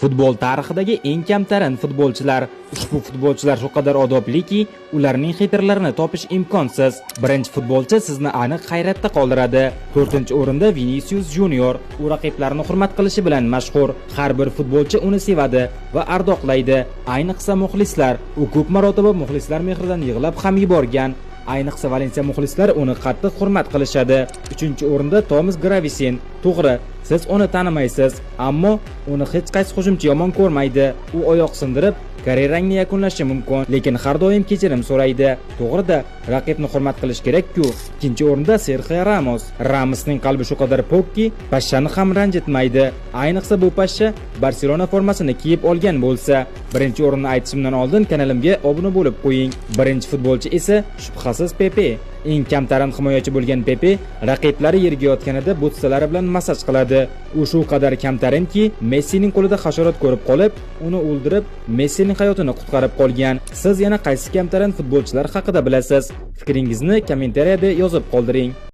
Futbol tarixidagi eng kamtarin futbolchilar. Ushbu futbolchilar shu qadar odobliki, ularning xitrlarini topish imkonsiz. Birinchi futbolchi sizni aniq hayratda qoldiradi. 4-o'rinda Vinicius Junior. U raqiblarini hurmat qilishi bilan mashhur. Har bir futbolchi uni sevadi va ardoqlaydi. Ayniqsa muxlislar. U ko'p marotaba muxlislar mehridan yig'lab ham yuborgan. Ayniqsa Valensiya muxlislari uni qattiq hurmat qilishadi. 3-o'rinda Thomas Gravesen. To'g'ri, siz uni tanimaysiz, ammo uni hech qaysi hujumchi yomon ko'rmaydi. U oyoq sindirib, karyerangni yakunlashi mumkin, lekin har doim kechirim so'raydi. To'g'ri-da, raqibni hurmat qilish kerak-ku. 2-o'rinda Sergio Ramos. Ramosning qalbi shu qadar pokki, pashshani ham ranjitmaydi. Ayniqsa bu pashsha Barselona formasini kiyib olgan bo'lsa. Birinchi o'rinni aytishimdan oldin kanalimga obuna bo'lib qo'ying. Birinchi futbolchi esa shubhasiz Pepe. Eng kamtarin himoyachi bo'lgan Pepe raqiblari yerga yotganida butsalari bilan masaj qiladi. U shu qadar kamtarinki, Messining qo'lida hasharot ko'rib qolib, uni o'ldirib, Messining hayotini qutqarib qolgan. Siz yana qaysi kamtarin futbolchilar haqida bilasiz? Fikringizni kommentariyada yozib qoldiring.